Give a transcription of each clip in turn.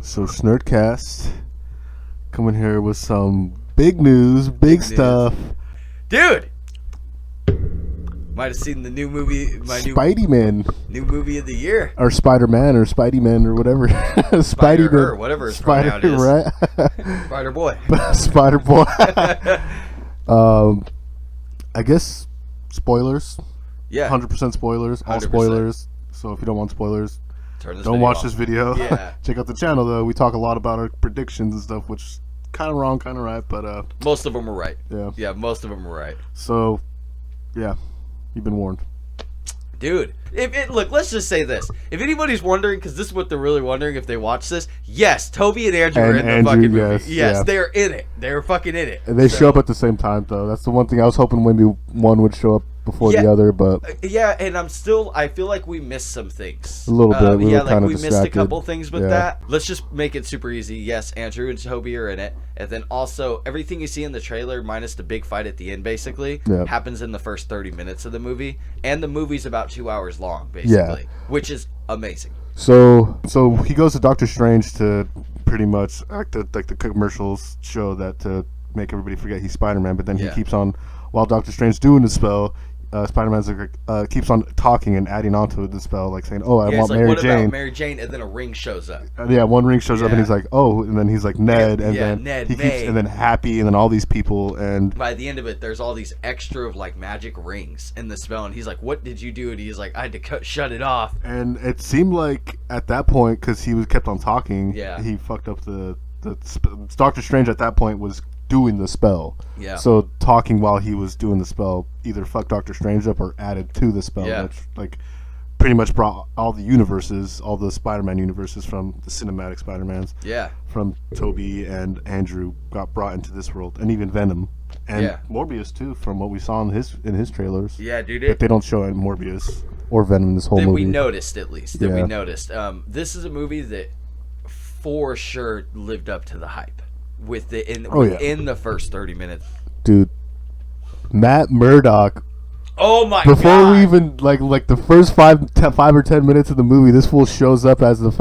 So Snerdcast coming here with some big news, big stuff. Dude! Might have seen the new movie, Spiderman. new movie of the year. Or Spider-Man or Spideyman or whatever. Spider, Spiderman. whatever his pronoun is. Right? Spider Boy. Spider Boy. I guess spoilers. Yeah. 100% spoilers. All 100%. spoilers. So if you don't want spoilers, don't watch this video. Yeah. Check out the channel though. We talk a lot about our predictions and stuff, which is kind of wrong, kind of right, but most of them were right. Yeah. Yeah, most of them were right. So, yeah, you've been warned. Dude, look, let's just say this. If anybody's wondering, because this is what they're really wondering if they watch this, yes, Toby and Andrew are in the fucking movie. Yes, they're in it. They're fucking in it. And they show up at the same time, though. That's the one thing I was hoping maybe one would show up before the other, but yeah, and I feel like we missed some things a little bit. We missed a couple things with that. Let's just make it super easy. Yes, Andrew and Toby are in it, and then also everything you see in the trailer, minus the big fight at the end, basically happens in the first 30 minutes of the movie, and the movie's about 2 hours long, basically, which is amazing. So he goes to Doctor Strange to pretty much act like the commercials show that to make everybody forget he's Spider-Man, but then he keeps on while Doctor Strange's doing the spell. Spider-Man's keeps on talking and adding on to the spell, like saying, "Oh, I want Mary what Jane." About Mary Jane, and then a ring shows up. One ring shows up, and he's like, "Oh," and then he's like Ned, and then Ned, he keeps, and then Happy, and then all these people, and by the end of it, there's all these extra like magic rings in the spell, and he's like, "What did you do?" And he's like, "I had to shut it off." And it seemed like at that point, because he was kept on talking, he fucked up the Doctor Strange at that point was doing the spell. Yeah. So talking while he was doing the spell either fucked Doctor Strange up or added to the spell, which like pretty much brought all the universes, all the Spider-Man universes from the cinematic Spider-Mans, from Toby and Andrew got brought into this world, and even Venom and Morbius too, from what we saw in his trailers. Yeah, dude. But they don't show any Morbius or Venom in this whole movie. We noticed at least. We noticed. This is a movie that for sure lived up to the hype. Within the first 30 minutes, dude. Matt Murdock. Oh my god! Before we even like the first 5 or 10 minutes of the movie, this fool shows up as the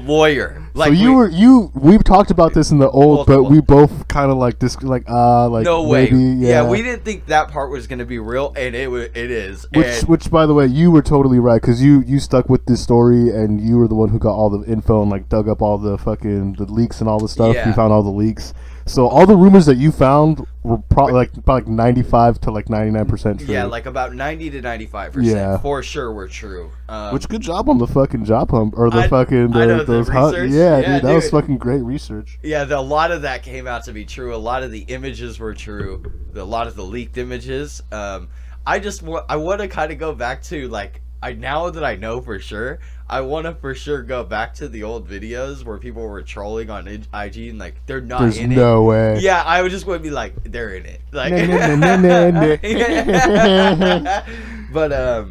lawyer. Like, so we've talked about this in the old, but we both kind of like this, like no way. Maybe, yeah, we didn't think that part was gonna be real, and it is. Which by the way, you were totally right, because you stuck with this story, and you were the one who got all the info and like dug up all the the leaks and all the stuff. You found all the leaks. So all the rumors that you found were probably like 95 to like 99% true. Yeah, like about 90 to 95% for sure were true. Which good job on the fucking job hump or the those research. Yeah, dude, that was fucking great research. Yeah, a lot of that came out to be true. A lot of the images were true. A lot of the leaked images. I want to kind of go back to now that I know for sure, I want to for sure go back to the old videos where people were trolling on IG and they're not in it. There's no way. Yeah, I would just want to be like, they're in it. Like, but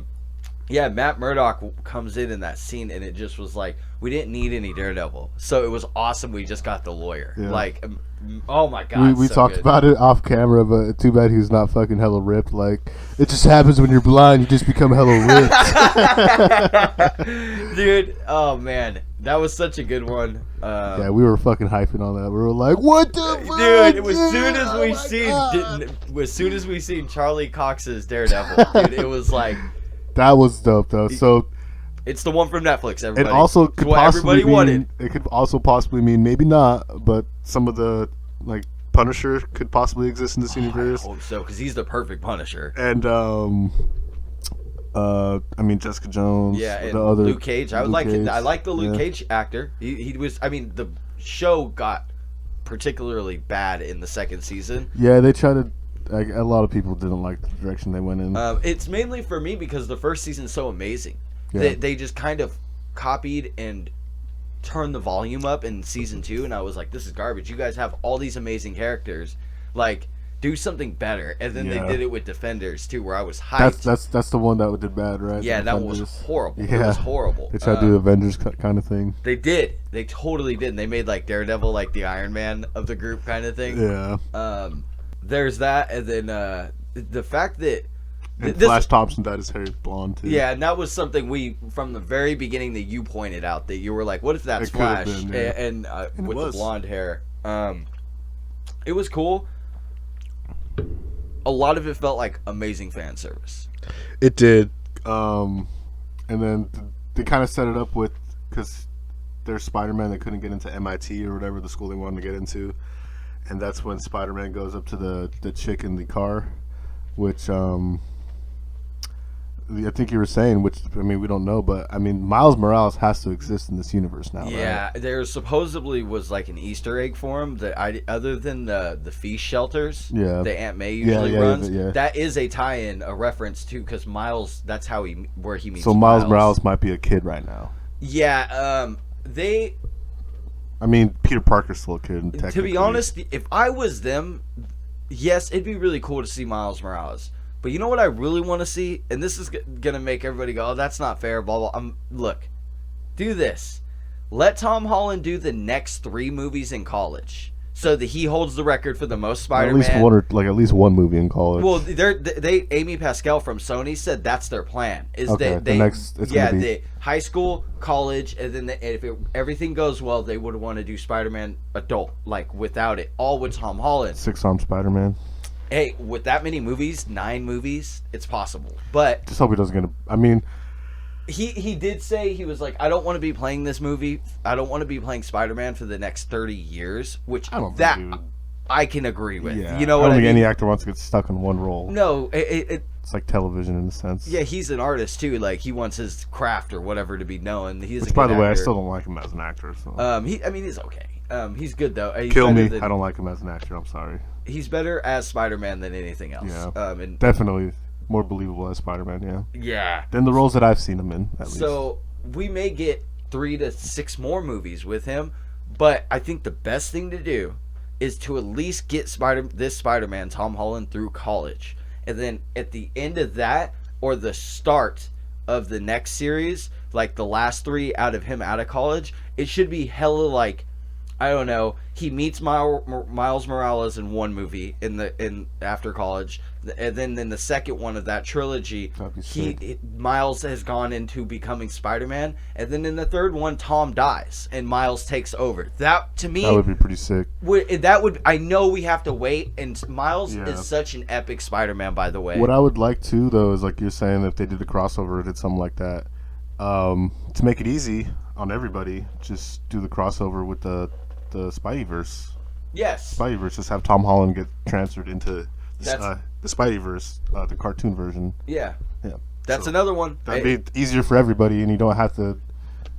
yeah, Matt Murdock comes in that scene, and it just was like, we didn't need any Daredevil, so it was awesome. We just got the lawyer. Yeah. Oh my god, we talked about it off camera, but too bad he's not fucking hella ripped. Like, it just happens when you're blind, you just become hella ripped. Dude, oh man, that was such a good one. Yeah, we were fucking hyping on that. We were like, what the fuck? Dude, as soon as we seen Charlie Cox's Daredevil, dude, it was like, that was dope though. So it's the one from Netflix. Everybody. It also could possibly wanted. It could also possibly mean, maybe not, but some of the Punisher could possibly exist in this universe. I hope so, because he's the perfect Punisher. And I mean Jessica Jones. Yeah, and the other Luke Cage. I like the Luke Cage actor. He was. I mean, the show got particularly bad in the second season. Yeah, they tried to. A lot of people didn't like the direction they went in. It's mainly for me because the first season's so amazing. Yeah. They just kind of copied and turned the volume up in season 2, and I was like, this is garbage. You guys have all these amazing characters. Like, do something better. And then they did it with Defenders too, where I was hyped. That's the one that did bad, right? Yeah, that was horrible. Yeah. It was horrible. They tried to do the Avengers kind of thing. They did. They totally did. And they made Daredevil the Iron Man of the group kind of thing. Yeah. There's that, and then the fact that And Flash Thompson dyed his hair blonde too. Yeah, and that was something we from the very beginning that you pointed out that you were like, "What if that's Flash?" Been, yeah. and with the blonde hair, it was cool. A lot of it felt like amazing fan service. It did, and then they kind of set it up with because there's Spider-Man that couldn't get into MIT or whatever the school they wanted to get into, and that's when Spider-Man goes up to the chick in the car, which I think you were saying, which I mean we don't know, but I mean Miles Morales has to exist in this universe now. Yeah, right? There supposedly was like an Easter egg for him that other than the feast shelters, that Aunt May usually runs. That is a tie-in, a reference to because Miles. That's how where he meets. So Miles Morales might be a kid right now. Yeah, I mean, Peter Parker's still a kid. To be honest, if I was them, yes, it'd be really cool to see Miles Morales. But you know what I really want to see? And this is going to make everybody go, oh, that's not fair, blah, blah. Look, do this. Let Tom Holland do the next 3 movies in college so that he holds the record for the most Spider-Man. At least one movie in college. Well, Amy Pascal from Sony said that's their plan. The high school, college, and then if everything goes well, they would want to do Spider-Man adult, like without it, all with Tom Holland. 6-arm Spider-Man. Hey, with that many movies, 9 movies, it's possible. But just hope he doesn't get I mean, he did say he was like, I don't want to be playing this movie. I don't want to be playing Spider-Man for the next 30 years, which I can agree with. Yeah, you know what I mean? think any actor wants to get stuck in one role. No, it's like television in a sense. Yeah, he's an artist too. Like he wants his craft or whatever to be known. Which, by the way, actor. I still don't like him as an actor. So. He's okay. He's good though. He's Kill me. I don't like him as an actor. I'm sorry. He's better as Spider-Man than anything else. Yeah, definitely more believable as Spider-Man. Yeah. Yeah. Than the roles that I've seen him in. At least. So we may get 3 to 6 more movies with him, but I think the best thing to do is to at least get this Spider-Man Tom Holland through college, and then at the end of that or the start of the next series, like the last 3 out of him out of college, it should be hella like, I don't know, he meets Miles Morales in one movie in after college, and then in the second one of that trilogy, Miles has gone into becoming Spider-Man, and then in the third one, Tom dies and Miles takes over. That to me, that would be pretty sick. I know we have to wait, and Miles is such an epic Spider-Man. By the way, what I would like too, though, is like you're saying, if they did a crossover or did something like that, to make it easy on everybody, just do the crossover with the Spideyverse. Yes. Spideyverse. Just have Tom Holland get transferred into the Spideyverse, the cartoon version. Yeah. Yeah. That's another one. That'd be easier for everybody, and you don't have to.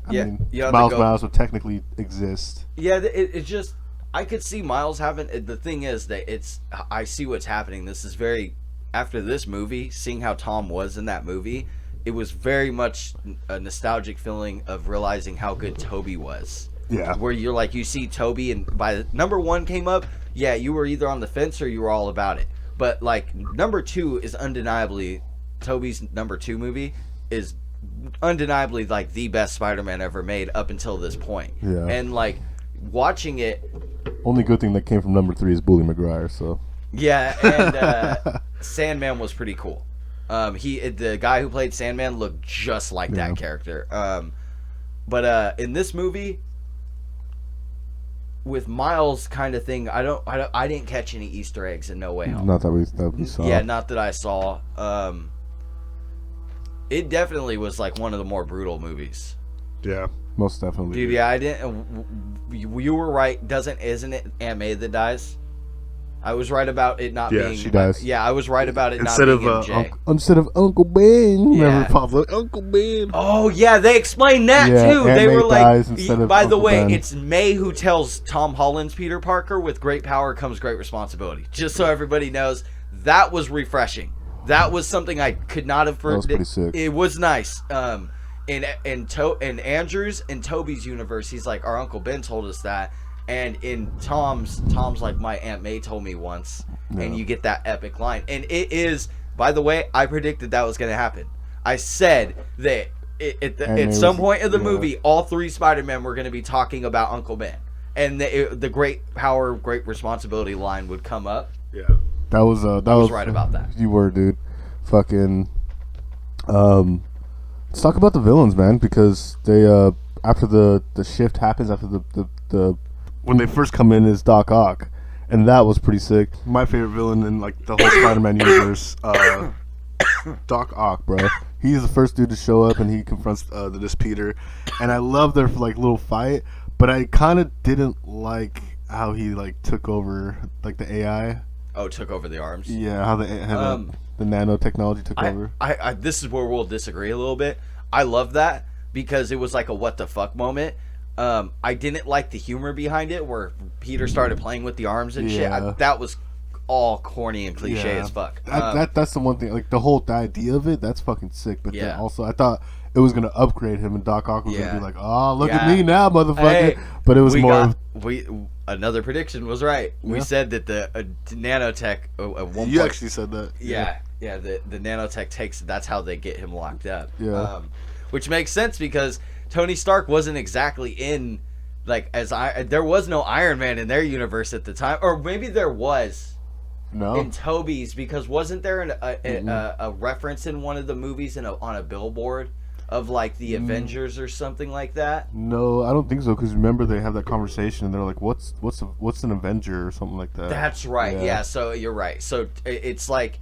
I mean, Miles Morales would technically exist. Yeah, it's just I could see Miles having. The thing is that I see what's happening. This is very after this movie, seeing how Tom was in that movie. It was very much a nostalgic feeling of realizing how good Toby was. Yeah. Where you're like, you see Toby, and by number 1 came up, yeah, you were either on the fence or you were all about it. But like number 2 is undeniably, Toby's number 2 movie is undeniably like the best Spider-Man ever made up until this point. Yeah. And like watching it. Only good thing that came from number 3 is Bully McGuire. So. Yeah, and Sandman was pretty cool. The guy who played Sandman looked just like that character. But in this movie, with Miles kind of thing, I didn't catch any Easter eggs in No Way Home. Not that we saw. Yeah, not that I saw. It definitely was like one of the more brutal movies. Yeah, most definitely. Dude, yeah, I didn't. You were right. Isn't it Aunt May that dies? I was right about it not being. Yeah, she dies. Yeah, I was right about it not being MJ. Instead of Uncle Ben. Remember Pablo? Uncle Ben. Oh, yeah, they explained that too. Aunt they May were like, by the Uncle way, Ben. it's May who tells Tom Holland's Peter Parker, with great power comes great responsibility. Just so everybody knows, that was refreshing. That was something I could not have. That was pretty sick. It was nice. In Andrew's and Toby's universe, he's like, our Uncle Ben told us that. And in Tom's like, my Aunt May told me once. Yeah. And you get that epic line. And it is, by the way, I predicted that was going to happen. I said that at some point in the movie, all 3 Spider-Men were going to be talking about Uncle Ben. And the great power, great responsibility line would come up. Yeah. That was right about that. You were, dude. fucking let's talk about the villains, man, because they after the shift happens, after the when they first come in is Doc Ock, and that was pretty sick. My favorite villain in like the whole Spider-Man universe, Doc Ock, bro. He's the first dude to show up, and he confronts this Peter, and I love their like little fight, but I kind of didn't like how he like took over like the AI. Oh, took over the arms. Yeah, how the nanotechnology took over. I this is where we'll disagree a little bit. I love that because it was like a what the fuck moment. I didn't like the humor behind it where Peter started playing with the arms and shit. That was all corny and cliche as fuck. That's the one thing. Like the idea of it, that's fucking sick. But then also, I thought it was gonna upgrade him, and Doc Ock was gonna be like, "Oh, look at me now, motherfucker!" Hey, but it was another prediction was right. We said that the nanotech at one point. You actually said that. Yeah. The nanotech takes. That's how they get him locked up. Yeah. Which makes sense because Tony Stark wasn't exactly in there was no Iron Man in their universe at the time, or maybe there was. No. In Toby's, because wasn't there a reference in one of the movies on a billboard of like the Avengers or something like that? No, I don't think so. Because remember they have that conversation and they're like, "What's an Avenger?" or something like that. That's right. Yeah. So you're right. So it's like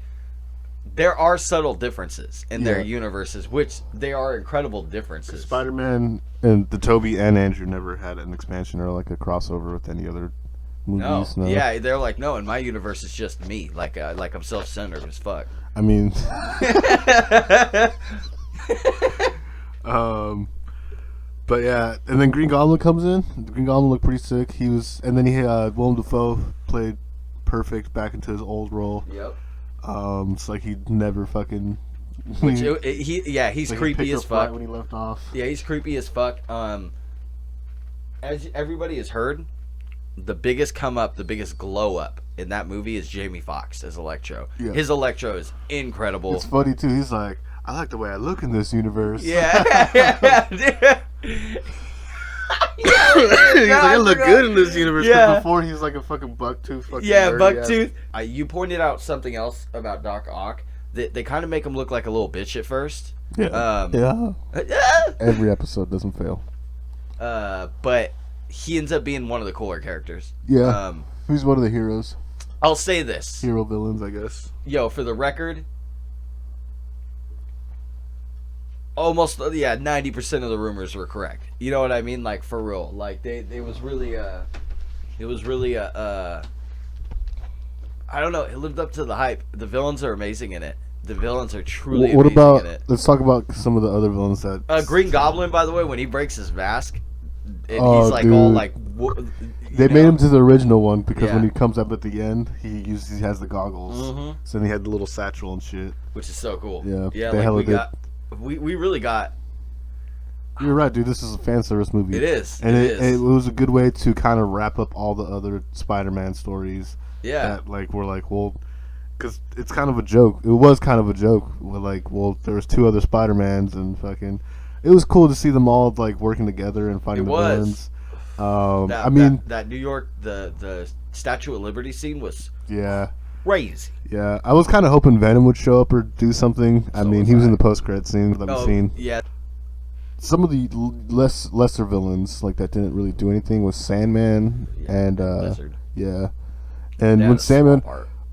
there are subtle differences in their universes, which they are incredible differences. Spider-Man and the Toby and Andrew never had an expansion or like a crossover with any other. Movies, no. Yeah, they're like, no, in my universe it's just me, like I'm self-centered as fuck. I mean, but yeah, and then Green Goblin comes in. Green Goblin looked pretty sick. And then Willem Dafoe played perfect back into his old role. Yep. It's like he never fucking. He's creepy as fuck when he left off. Yeah, he's creepy as fuck. As everybody has heard, the biggest come up, the biggest glow up in that movie is Jamie Foxx as Electro. Yeah. His Electro is incredible. It's funny too. He's like, I like the way I look in this universe. Yeah. He's like, I look good in this universe. Yeah. Before he's like a fucking bucktooth. Bucktooth. You pointed out something else about Doc Ock. They kind of make him look like a little bitch at first. Yeah. Every episode doesn't fail. But he ends up being one of the cooler characters. Yeah. Who's one of the heroes? I'll say this. Hero villains, I guess. Yo, for the record, almost 90% of the rumors were correct. You know what I mean? Like for real. Like it was really I don't know, it lived up to the hype. The villains are amazing in it. The villains are truly amazing in it. Let's talk about some of the other villains that Green Goblin, by the way, when he breaks his mask, and he's like, dude. All like they made him to the original one because when he comes up at the end, he has the goggles. Mm-hmm. So then he had the little satchel and shit, which is so cool. Yeah. Like we really got. You're right, dude. This is a fan service movie. It is, and it was a good way to kind of wrap up all the other Spider-Man stories. Yeah, that like we're like, well, because it's kind of a joke. It was kind of a joke. We're like, well, there was 2 other Spider-Mans and fucking. It was cool to see them all like working together and fighting the villains. That New York, the Statue of Liberty scene was crazy. Yeah, I was kind of hoping Venom would show up or do something. He was in the post-credit scene. Yeah. Some of the lesser villains like that didn't really do anything was Sandman and Lizard. Yeah, and when Sandman.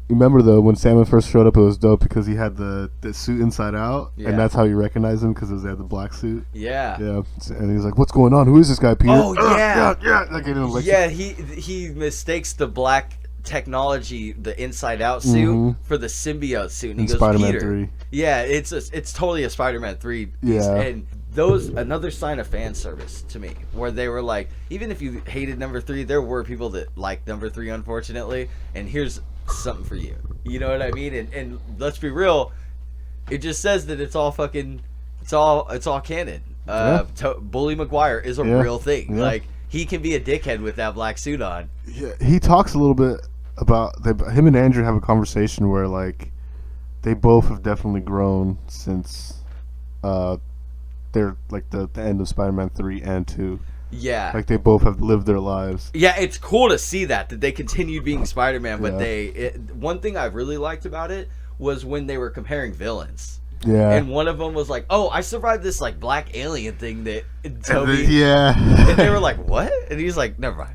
Remember though, when Sandman first showed up, it was dope because he had the suit inside out, and that's how you recognize him because he had the black suit. Yeah. And he's like, "What's going on? Who is this guy, Peter?" Oh yeah. Yeah. He mistakes the black technology, the inside out suit, for the symbiote suit, and he goes, Spider-Man Peter. 3. Yeah, it's totally a Spider-Man 3 piece. Yeah. And another sign of fan service to me, where they were like, even if you hated number 3, there were people that liked number 3, unfortunately, and here's something for you. You know what I mean? And let's be real, it just says that it's all fucking, it's all canon. Bully Maguire is a real thing. Yeah. Like, he can be a dickhead with that black suit on. Yeah, he talks a little bit about him and Andrew have a conversation where like they both have definitely grown since they're like the end of Spider-Man 3 and 2. Yeah. Like they both have lived their lives. Yeah, it's cool to see that they continued being Spider-Man, but one thing I really liked about it was when they were comparing villains. Yeah. And one of them was like, "Oh, I survived this like black alien thing that Toby." Yeah. And they were like, "What?" And he's like, "Never mind."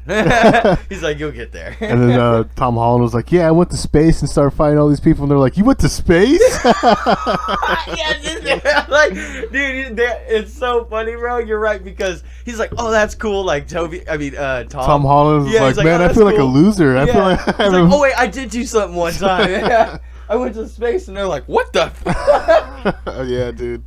He's like, "You'll get there." And then Tom Holland was like, "Yeah, I went to space and started fighting all these people." And they're like, "You went to space?" Yeah, like, dude, it's so funny, bro. You're right, because he's like, "Oh, that's cool." Like Tom Holland's like, "Man, I feel like a loser. I feel like." He's like, "Oh wait, I did do something one time." Yeah. I went to space, and they're like, "What the?" Yeah, dude.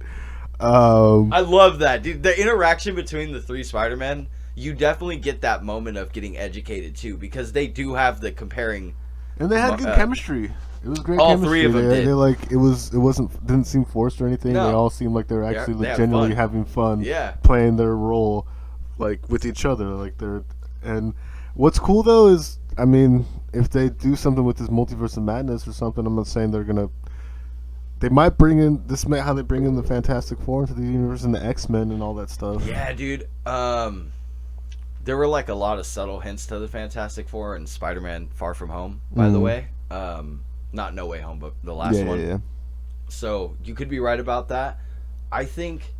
I love that, dude. The interaction between the three Spider-Men, you definitely get that moment of getting educated too, because they do have the comparing. And they had good chemistry. It was great. All chemistry. Three of them did. They like didn't seem forced or anything. No. They all seemed like they were actually genuinely having fun. Yeah. Playing their role, like with each other. Like and what's cool though is, I mean, if they do something with this multiverse of madness or something, I'm not saying they're gonna. They might bring in how they bring in the Fantastic Four into the universe and the X-Men and all that stuff. Yeah, dude. There were like a lot of subtle hints to the Fantastic Four and Spider-Man Far From Home, by the way. Not No Way Home, but the last one. Yeah. So you could be right about that. I think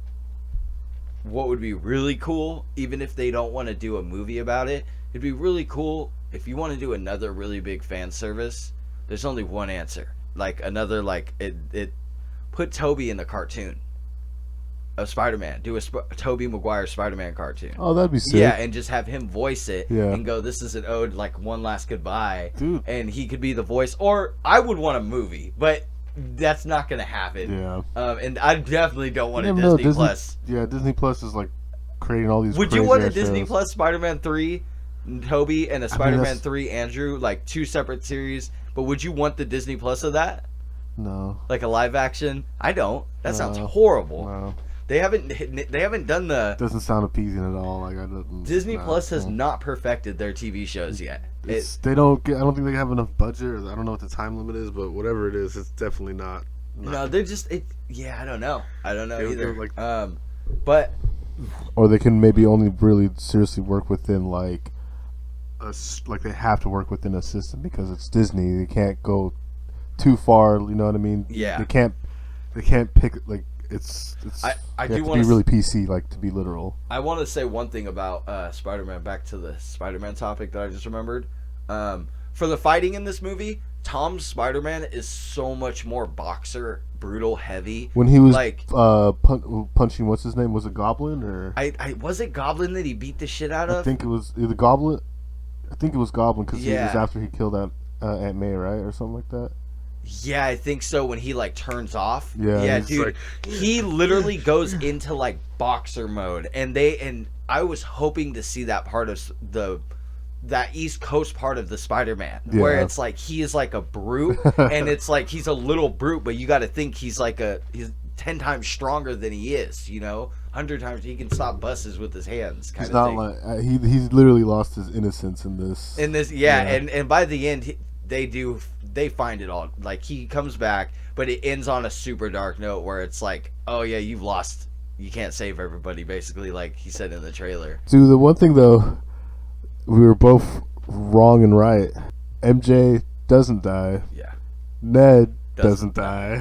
what would be really cool, even if they don't want to do a movie about it, it'd be really cool if you want to do another really big fan service. There's only one answer. Like another, like it put Toby in the cartoon of Spider-Man. Do a Tobey Maguire Spider-Man cartoon. Oh, that'd be sick. Yeah, and just have him voice it and go, "This is an ode, like one last goodbye." Dude. And he could be the voice. Or I would want a movie, but that's not gonna happen. Yeah. And I definitely don't want a Disney Plus. Yeah, Disney Plus is like creating all these. Would you want a Disney Plus Spider-Man 3 Toby and a Spider-Man 3 Andrew, like 2 separate series? But would you want the Disney Plus of that? No. Like a live action? I don't. That sounds horrible. No. They haven't done the. Doesn't sound appeasing at all. Like Disney Plus has not perfected their TV shows yet. They don't. I don't think they have enough budget, or I don't know what the time limit is. But whatever it is, it's definitely not. No, they're just. Yeah, I don't know. I don't know either. Like, but. Or they can maybe only really seriously work within like they have to work within a system because it's Disney. They can't go too far. You know what I mean? Yeah. They can't pick like. It's I do want to be really PC, like to be literal. I want to say one thing about Spider-Man. Back to the Spider-Man topic that I just remembered. For the fighting in this movie, Tom's Spider-Man is so much more boxer, brutal, heavy. When he was like punching, what's his name? Was it Goblin or? Was it Goblin that he beat the shit out of? I think it was the Goblin. I think it was Goblin because it was after he killed Aunt May, right, or something like that. Yeah, I think so. When he like turns off, yeah, dude, like... he literally goes into like boxer mode, and I was hoping to see that part of that East Coast part of the Spider-Man, where it's like he is like a brute, and it's like he's a little brute, but you got to think he's 10 times stronger than he is, 100 times he can stop buses with his hands. He's not like he's literally lost his innocence in this. And by the end, they find it all. Like, he comes back, but it ends on a super dark note where it's like, oh yeah, you've lost. You can't save everybody, basically, like he said in the trailer. Dude, the one thing though, we were both wrong and right. MJ doesn't die. Yeah. Ned doesn't die.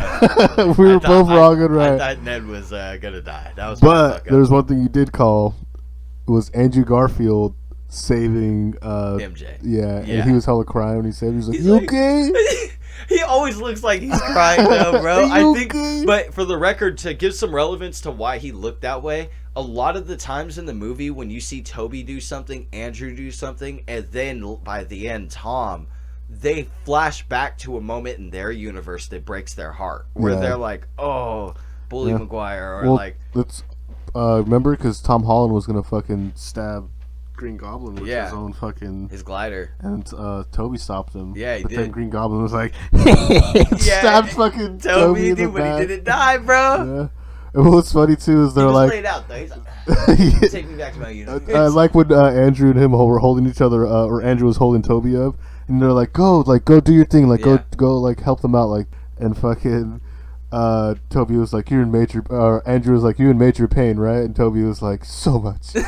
We were both wrong and right. I thought Ned was gonna die. That was. But there's one thing you did call. It was Andrew Garfield saving MJ. Yeah, and he was hella crying when he saved. He was like, "You okay?" He always looks like he's crying though, bro. I think, okay? But for the record, to give some relevance to why he looked that way, a lot of the times in the movie when you see Toby do something, Andrew do something, and then by the end Tom, they flash back to a moment in their universe that breaks their heart, where they're like, "Oh, Bully Maguire," or like, let's remember, because Tom Holland was gonna fucking stab Green Goblin with his own his glider, and Toby stopped him. Yeah, he but did. Then Green Goblin was like, stabbed fucking Toby in the but back. He didn't die, bro. Yeah. And what's funny too is they're like, laid out though. He's like, take me back to my universe. I like when Andrew and him were holding each other, or Andrew was holding Toby up, and they're like, go do your thing, like go like help them out, like, and fucking Toby was like, "You're in major." Andrew was like, "You in major pain, right?" And Toby was like, "So much." But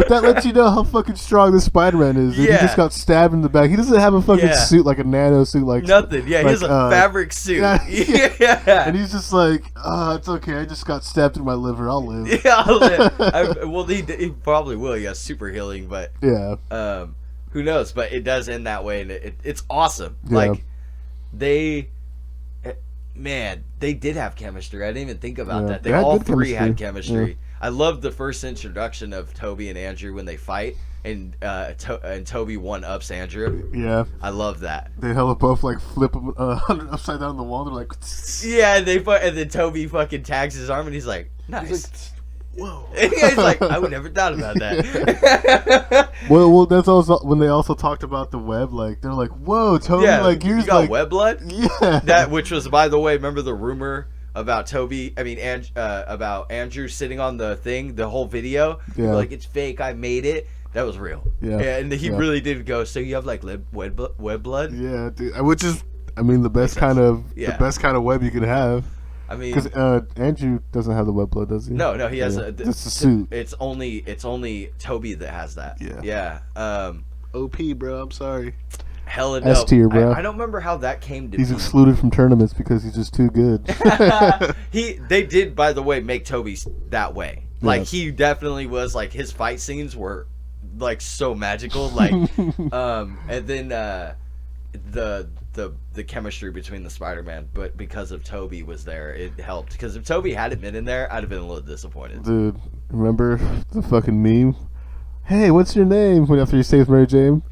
that lets you know how fucking strong this Spider-Man is. Dude. He just got stabbed in the back. He doesn't have a fuking suit, like a nano suit, like nothing. Yeah, he has a fabric suit. Yeah. And he's just like, "It's okay. I just got stabbed in my liver. I'll live." Yeah, I'll live. Well, he probably will. He has super healing, but who knows? But it does end that way, and it's awesome. Yeah. Like they did have chemistry. I didn't even think about that. They all three had chemistry. Yeah. I loved the first introduction of Toby and Andrew when they fight, and Toby one-ups Andrew. Yeah, I love that. They hella both like flip him upside down the wall. They're like, yeah, and then Toby fucking tags his arm, and he's like, nice. He's like, whoa. He's like, I would never thought about that. well, that's also when they also talked about the web. Like they're like, whoa, Toby, like you got web blood. Yeah, that which was, by the way, remember the rumor about Toby? I mean, about Andrew sitting on the thing, the whole video. Yeah, like it's fake. I made it. That was real. Yeah, and he really did go. So you have like web blood? Yeah, dude. Which is, I mean, the best kind of web you can have. I mean, because Andrew doesn't have the web blood, does he? No, he has it's a suit. It's only Toby that has that. Yeah. OP, bro. I'm sorry. Hella dope. S tier, bro. I don't remember how that came to. He's excluded from tournaments because he's just too good. They did, by the way, make Toby that way. Like he definitely was. Like his fight scenes were like so magical. Like, and then the chemistry between the Spider-Man, but because of Toby was there, it helped. Because if Toby hadn't been in there, I'd have been a little disappointed. Dude, remember the fucking meme? Hey, what's your name? After he saves Mary Jane.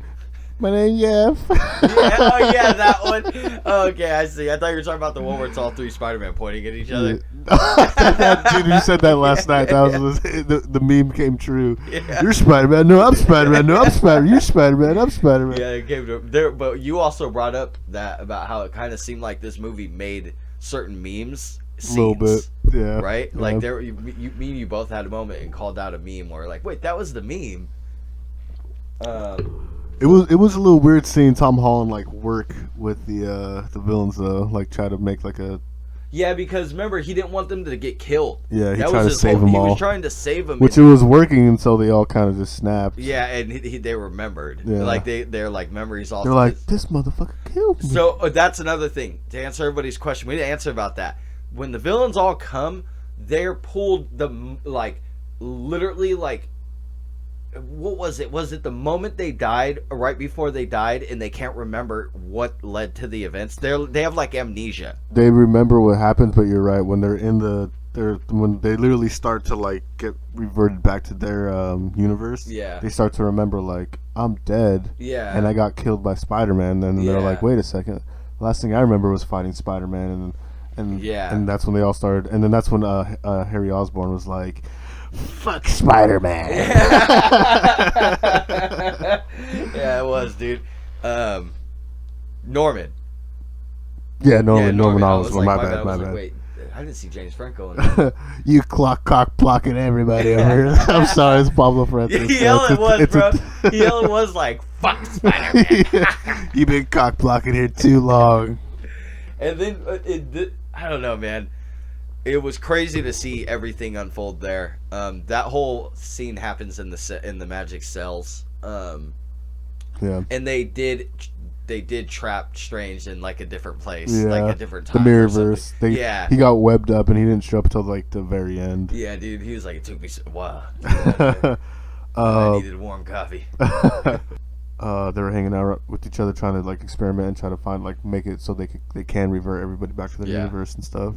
My name, Jeff. Yeah, that one. Okay, I see. I thought you were talking about the one where it's all three Spider-Man pointing at each other. Dude, you said that last night. That was the meme came true. Yeah. You're Spider-Man. No, I'm Spider-Man. No, I'm Spider-Man. You're Spider-Man. I'm Spider-Man. Yeah, it came to there. But you also brought up that about how it kind of seemed like this movie made certain memes. Scenes, a little bit, yeah. Right? Yeah. Like there, you both had a moment and called out a meme where like, wait, that was the meme. It was a little weird seeing Tom Holland like work with the villains though, like try to make like a. Yeah, because remember he didn't want them to get killed. Yeah, he tried to save them all. He was trying to save them, which it was working until they all kind of just snapped. Yeah, and they remembered. Yeah. Like they're like memories. Also, they're like this motherfucker killed me. So that's another thing to answer everybody's question. We didn't answer about that. When the villains all come, they're pulled literally like. What was it? Was it the moment they died, or right before they died, and they can't remember what led to the events? They have like amnesia. They remember what happened, but you're right. When they're when they literally start to like get reverted back to their universe, they start to remember like I'm dead, and I got killed by Spider-Man. And they're like, wait a second, the last thing I remember was fighting Spider-Man, and that's when they all started. And then that's when Harry Osborn was like, fuck Spider-Man. Yeah, it was, dude. Norman. Yeah, Norman Osborn. My bad. Like, wait, I didn't see James Franco in that. You cock blocking everybody over here. I'm sorry, it's Pablo Francis. He was like, fuck Spider-Man. You've been cock blocking here too long. And then I don't know, man. It was crazy to see everything unfold there. That whole scene happens in the magic cells. And they did trap Strange in like a different place, like a different time. The Mirrorverse. He got webbed up and he didn't show up until like the very end. Yeah, dude. He was like, it took me so wow. I needed warm coffee. They were hanging out with each other, trying to like experiment and try to find like make it so they can revert everybody back to their universe and stuff.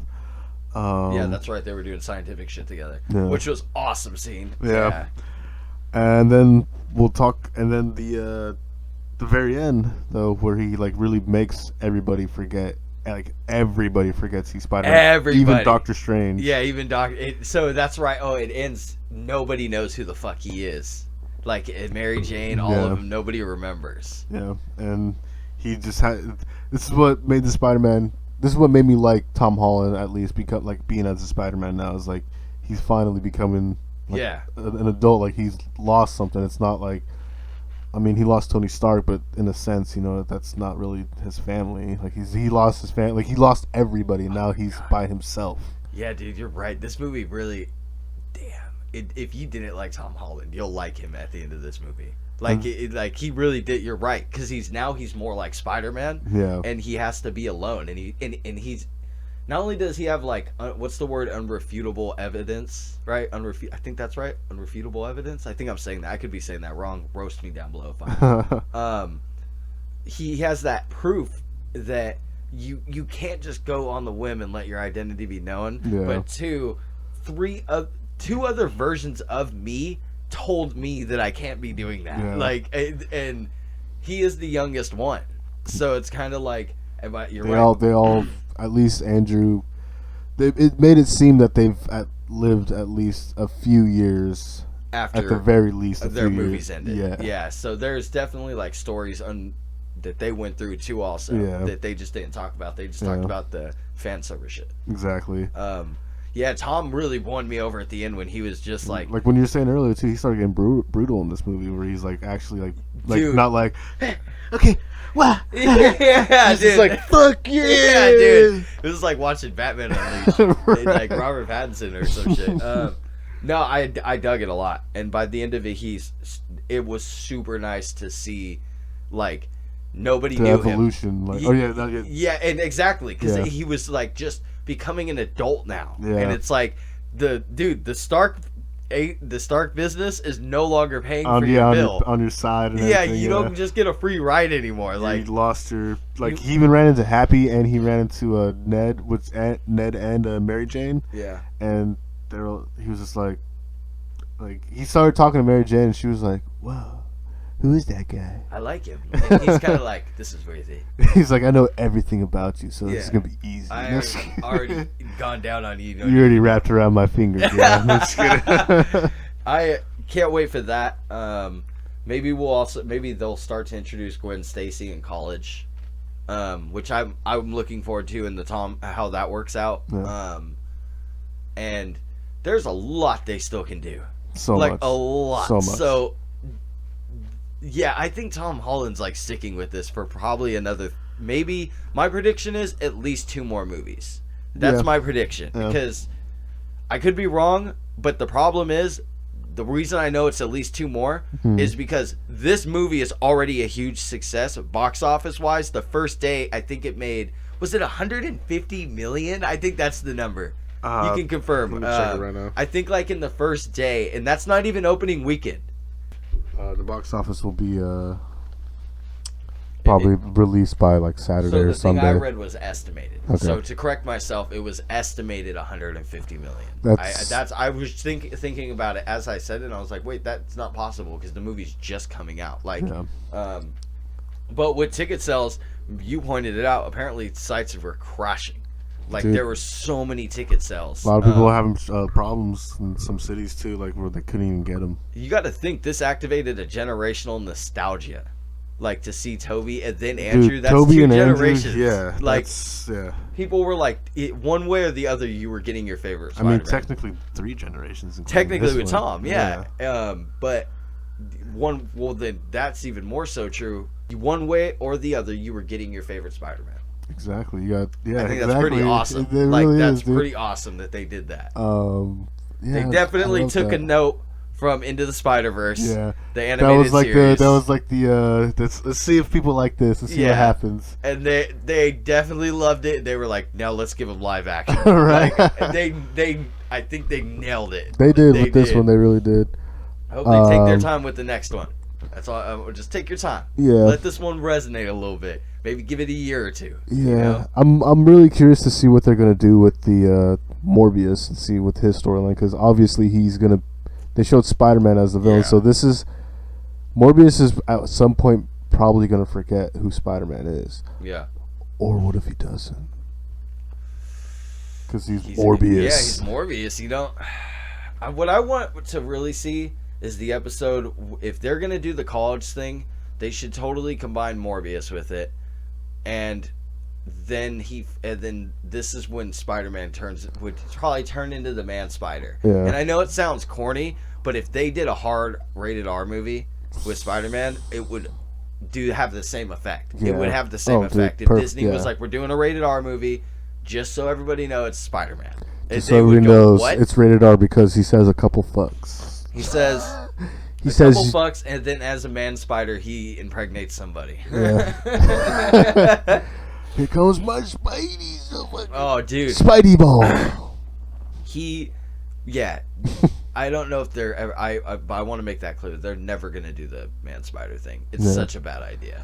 Yeah, that's right. They were doing scientific shit together, which was awesome scene. Yeah. And then we'll talk. And then the very end though, where he like really makes everybody forget. Like everybody forgets he's Spider-Man. Everybody, even Doctor Strange. Yeah, even so that's right. Oh, it ends. Nobody knows who the fuck he is. Like Mary Jane, all of them. Nobody remembers. Yeah, and he just had. This is what made the Spider-Man. This is what made me like Tom Holland, at least, because like being as a Spider-Man now is like he's finally becoming an adult. Like he's lost something. It's not like I mean, he lost Tony Stark, but in a sense, that's not really his family. Like he lost his family. Like he lost everybody. And now he's by himself. Yeah, dude, you're right. This movie really, damn. If you didn't like Tom Holland, you'll like him at the end of this movie. Like, like he really did. You're right, because he's more like Spider-Man. Yeah. And he has to be alone, and he's not only does he have like what's the word, unrefutable evidence, right? I think that's right. Unrefutable evidence. I think I'm saying that. I could be saying that wrong. Roast me down below if I'm. He has that proof that you can't just go on the whim and let your identity be known. Yeah. But two other versions of me told me that I can't be doing that. Yeah. Like, and he is the youngest one, so it's kind of like, you're right. They all, at least Andrew, it made it seem that they've lived at least a few years after, at the very least, their movies ended. Yeah. So there's definitely like stories that they went through too, also that they just didn't talk about. They just talked about the fan service shit. Exactly. Yeah, Tom really won me over at the end when he was just like when you were saying earlier too, he started getting brutal in this movie, where he's like actually like not like, hey, okay, wow, yeah, he's just like, fuck yeah, dude. It was like watching Batman Unleashed, right. Like Robert Pattinson or some shit. No, I dug it a lot, and by the end of it, it was super nice to see, like, nobody knew evolution, him. Like, yeah, and exactly, because he was like just becoming an adult now, and it's like the Stark business is no longer paying for your bill on your side. And you don't just get a free ride anymore. Like, you lost your he even ran into Happy, and he ran into Ned, Ned and Mary Jane. Yeah, and he was just like he started talking to Mary Jane, and she was like, "Wow. Who is that guy? I like him." And he's kind of like, "This is worthy." He's like, "I know everything about you, so this is gonna be easy." I already gone down on you. You already wrapped around my finger. Yeah, I'm just kidding. I can't wait for that. Maybe they'll start to introduce Gwen Stacy in college, which I'm looking forward to in how that works out. Yeah. And there's a lot they still can do. So much. A lot. So much. So. Yeah, I think Tom Holland's like sticking with this for probably another. Maybe my prediction is at least 2 more movies. That's my prediction, because I could be wrong, but the problem is, the reason I know it's at least 2 more is because this movie is already a huge success box office wise. The first day, I think it made, was it 150 million? I think that's the number. You can confirm. Let me check it right now. I think like in the first day, and that's not even opening weekend. The box office will be probably released by like Saturday or Sunday. So the thing I read was estimated. Okay. So to correct myself, it was estimated 150 million. I was thinking about it as I said it, and I was like, wait, that's not possible, because the movie's just coming out. Like, but with ticket sales, you pointed it out. Apparently, sites were crashing. Like, there were so many ticket sales. A lot of people are having problems in some cities too, like where they couldn't even get them. You got to think this activated a generational nostalgia, like to see Toby and then Andrew. Dude, that's Toby 2 and generations. Andrew, like people were like, one way or the other, you were getting your favorite Spider-Man. I mean, technically 3 generations. Technically with Tom, but then that's even more so true. One way or the other, you were getting your favorite Spider-Man. Exactly. I think that's pretty awesome. It really that's is, pretty awesome that they did that. They definitely took a note from Into the Spider-Verse. Yeah, the animated series. That was like the let's see if people like this and see what happens. And they definitely loved it. They were like, now let's give them live action. Right. Like, I think they nailed it. They did with this one. They really did. I hope they take their time with the next one. That's all. Just take your time. Yeah. Let this one resonate a little bit. Maybe give it a year or 2. Yeah. You know? I'm really curious to see what they're gonna do with the Morbius and see with his storyline, because obviously they showed Spider-Man as the villain, so Morbius is at some point probably gonna forget who Spider-Man is. Yeah. Or what if he doesn't? Because he's Morbius. He's Morbius. You don't. What I want to really see is the episode. If they're gonna do the college thing, they should totally combine Morbius with it, and then this is when Spider-Man would probably turn into the Man Spider. Yeah. And I know it sounds corny, but if they did a hard rated R movie, with Spider-Man, it would have the same effect. Yeah. It would have the same effect dude, if Disney was like, we're doing a rated R movie, just so everybody know it's Spider-Man. Just so everybody knows it's rated R because he says a couple fucks. He says a couple fucks, and then as a man spider, he impregnates somebody. Yeah. Here comes my Spidey. Oh, dude. Spidey ball. I don't know if they're ever. I want to make that clear. They're never gonna do the man spider thing. It's such a bad idea.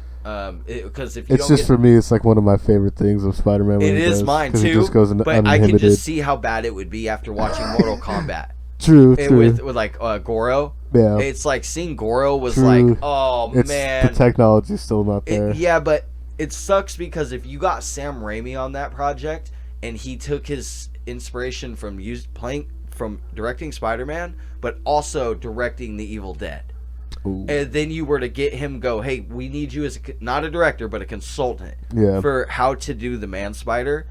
Because if you it's just for me, it's like one of my favorite things of Spider-Man. It is mine too. It just goes but uninhibited. I can just see how bad it would be after watching Mortal Kombat. True. With like Goro. Yeah. It's like seeing Goro was like, oh man. The technology's still not there. But it sucks because if you got Sam Raimi on that project and he took his inspiration from directing Spider-Man, but also directing The Evil Dead. Ooh. And then you were to get him go, hey, we need you as not a director, but a consultant for how to do the Man Spider.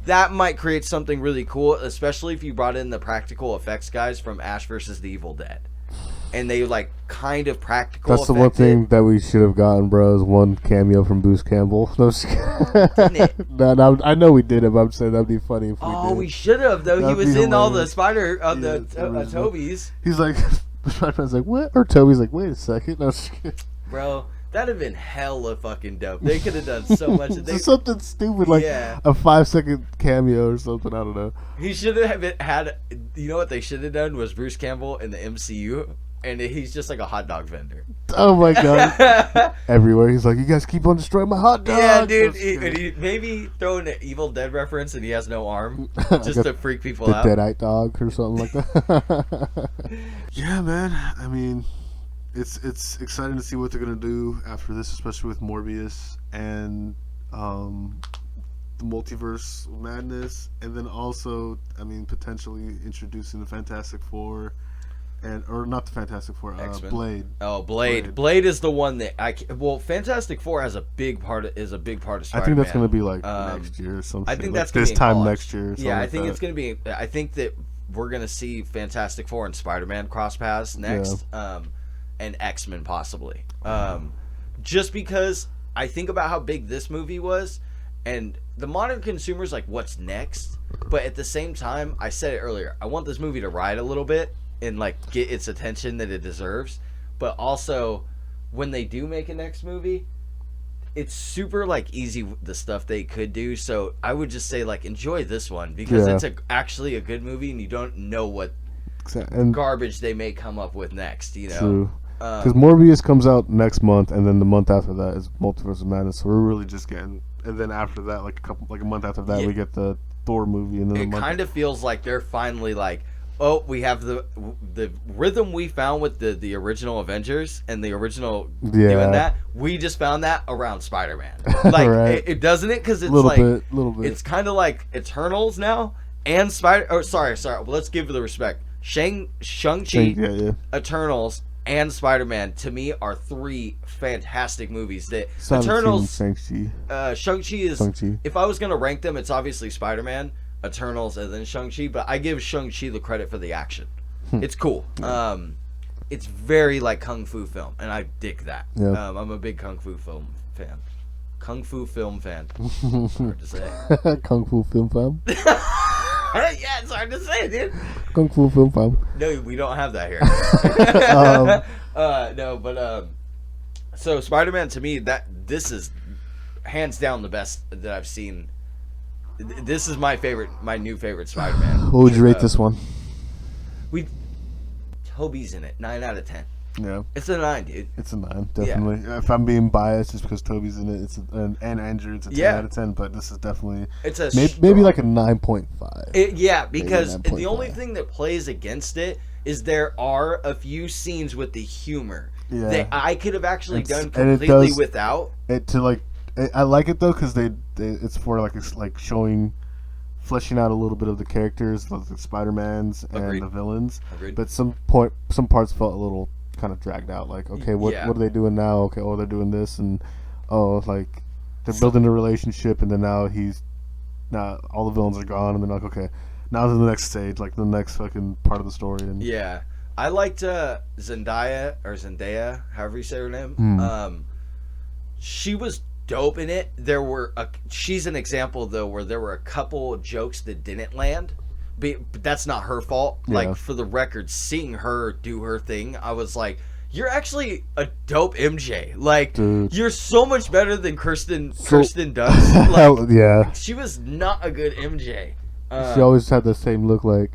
That might create something really cool, especially if you brought in the practical effects guys from Ash vs. The Evil Dead. And they like kind of practical. That's the one thing that we should have gotten, bro. Is one cameo from Bruce Campbell. Didn't it? No, I know we did it, but I'm saying that'd be funny if we did. Oh, we should have though. He was in all the Spider on the Toby's. He's like, Spider-Man's like, what? Or Toby's like, wait a second. No, bro, that'd have been hella fucking dope. They could have done so much. Something stupid like a 5-second cameo or something. I don't know. He should have had. You know what they should have done was Bruce Campbell in the MCU. And he's just like a hot dog vendor. Oh my god! Everywhere he's like, "You guys keep on destroying my hot dog." Yeah, dude. He maybe throw an Evil Dead reference, and he has no arm, just to freak people out. The Deadite dog or something like that. Yeah, man. I mean, it's exciting to see what they're gonna do after this, especially with Morbius and the multiverse madness, and then also, I mean, potentially introducing the Fantastic Four. Or not the Fantastic Four, Blade. Oh, Blade. Blade is the one that Fantastic Four has a big part of Spider-Man. I think that's going to be like next year or something. I think like that's going to be this time next year. Or yeah, I think it's going to be. I think that we're going to see Fantastic Four and Spider-Man cross paths next, and X-Men possibly. Just because I think about how big this movie was, and the modern consumer's like, what's next? But at the same time, I said it earlier. I want this movie to ride a little bit. And like get its attention that it deserves, but also when they do make a next movie, it's super like easy the stuff they could do. So I would just say like enjoy this one because it's actually a good movie, and you don't know what garbage they may come up with next. You know, true. Because Morbius comes out next month, and then the month after that is Multiverse of Madness. So we're really just getting, and then after that, like a month after that, we get the Thor movie, and then it kind of feels like they're finally like. Oh, we have the rhythm we found with the original Avengers and the original doing that. We just found that around Spider-Man. Like right. it doesn't it because it's little bit. It's kind of like Eternals now and Spider. Oh, sorry. Well, let's give the respect. Shang-Chi, Eternals, and Spider-Man to me are three fantastic movies. That Eternals, Shang-Chi is. If I was gonna rank them, it's obviously Spider-Man, Eternals, and then Shang-Chi, but I give Shang-Chi the credit for the action. It's cool. It's very like kung fu film, and I dig that. Yep. I'm a big kung fu film fan. Hard to say. Kung fu film fan. Yeah, it's hard to say, dude. Kung fu film fan. No, we don't have that here. No, but so Spider-Man to me, this is hands down the best that I've seen. This is my new favorite Spider-Man. What would you rate this one? Toby's in it. 9 out of 10. Yeah. It's a 9, dude. It's a 9, definitely. Yeah. If I'm being biased, just because Toby's in it, and Andrew, it's a 10 out of 10. But this is definitely maybe like a 9.5. Yeah, because the only thing that plays against it is there are a few sines with the humor that I could have actually done completely without. I like it though because it's for like fleshing out a little bit of the characters, like the Spider-Mans and the villains. Agreed. But some parts felt a little kind of dragged out. Like, okay, what are they doing now? Okay, they're doing this, and like they're building a relationship, and then now all the villains are gone, and then like, okay, now to the next stage, like the next fucking part of the story. And I liked Zendaya, however you say her name. She was dope in it. She's an example though where there were a couple jokes that didn't land, but that's not her fault. Yeah. Like for the record, seeing her do her thing, I was like, you're actually a dope MJ. Like, dude, you're so much better than Kirsten Dunst. Like, yeah. She was not a good MJ. She always had the same look, like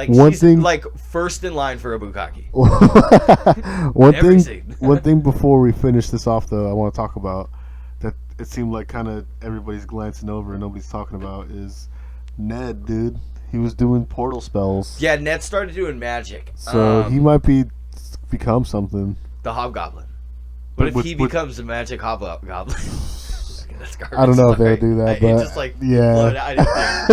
she's like first in line for a bukkake. One thing before we finish this off, though, I want to talk about that. It seemed like kind of everybody's glancing over and nobody's talking about is Ned, dude. He was doing portal spells. Yeah, Ned started doing magic. So he might become something. The Hobgoblin. What if he becomes a magic Hobgoblin? That's I don't know if they'll do that, but just like yeah.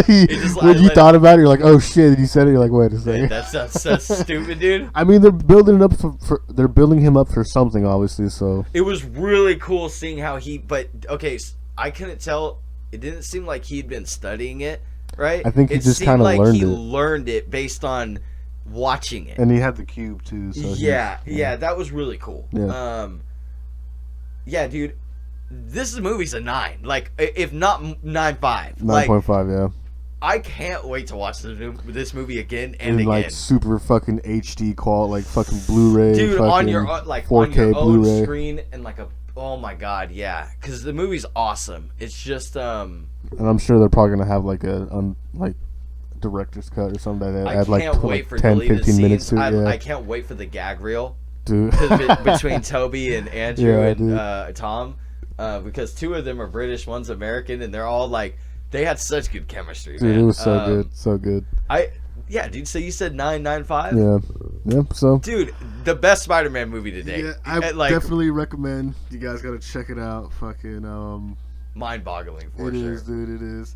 When you thought about it, you're like, oh shit! And you said it, you're like, wait a second. That's stupid, dude. I mean, they're building him up for something, obviously. So it was really cool seeing how but okay, I couldn't tell. It didn't seem like he'd been studying it. Right? I think he just kind of learned it. He learned it based on watching it. And he had the cube too. So yeah, that was really cool. Yeah. Yeah, dude, this movie's a 9. Like, if not 9.5. 9.5, yeah. I can't wait to watch this movie again and again. Like super fucking HD quality, like fucking Blu-ray, dude, on your 4K on your own Blu-ray screen and like a. Oh my god, yeah, because the movie's awesome. It's just and I'm sure they're probably gonna have like a director's cut or something that add like 10, 15 minutes to it. I can't wait for the gag reel, dude. Between Toby and Andrew and Tom, because 2 of them are British, one's American, and they're all like they had such good chemistry. Dude, man. It was so good. Yeah, dude. So you said 9.5? Yeah. So, dude, the best Spider-Man movie today. Yeah, I definitely recommend. You guys gotta check it out. Fucking mind-boggling for sure. It is, dude. It is.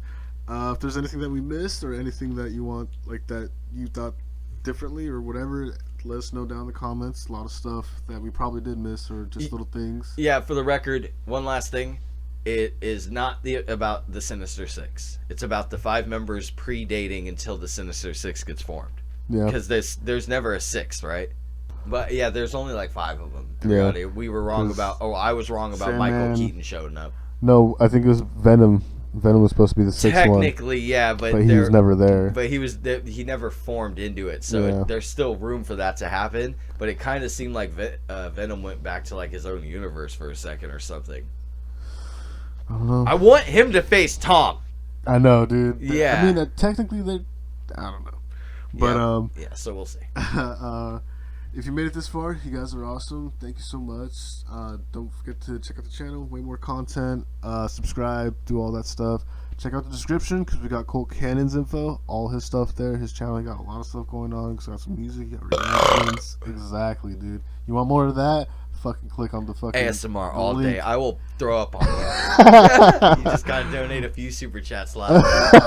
If there's anything that we missed or anything that you want, like that you thought differently or whatever, let us know down in the comments. A lot of stuff that we probably did miss or just little things. Yeah. For the record, one last thing. It is not about the Sinister Six. It's about the 5 members predating until the Sinister Six gets formed. Yeah. Because there's never a 6th, right? But yeah, there's only like 5 of them. Yeah. We were wrong about. I was wrong about Michael Keaton showing up. No, I think it was Venom. Venom was supposed to be the 6th one. Technically, yeah, but he was never there. But he never formed into it, so there's still room for that to happen. But it kind of seemed like Venom went back to like his own universe for a second or something. I don't know. I want him to face Tom. I know, dude. Yeah. I mean, technically, I don't know. But, yeah, so we'll see. If you made it this far, you guys are awesome. Thank you so much. Don't forget to check out the channel. Way more content. Subscribe. Do all that stuff. Check out the description because we got Cultcanon's info. All his stuff there. His channel, he got a lot of stuff going on. He's got some music. He got reactions. Exactly, dude. You want more of that? Fucking click on the fucking ASMR all link. Day. I will throw up on you. You just gotta donate a few super chats live.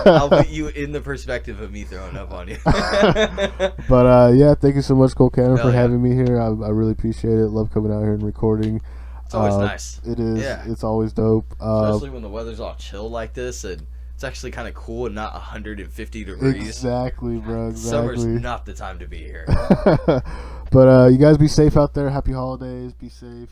I'll put you in the perspective of me throwing up on you. But yeah, thank you so much, Cultcanon, for having me here. I really appreciate it. Love coming out here and recording. It's always nice. It is. Yeah. It's always dope. Especially when the weather's all chill like this and it's actually kind of cool and not 150 degrees. Exactly, bro. Exactly. Summer's not the time to be here. But you guys be safe out there. Happy holidays. Be safe.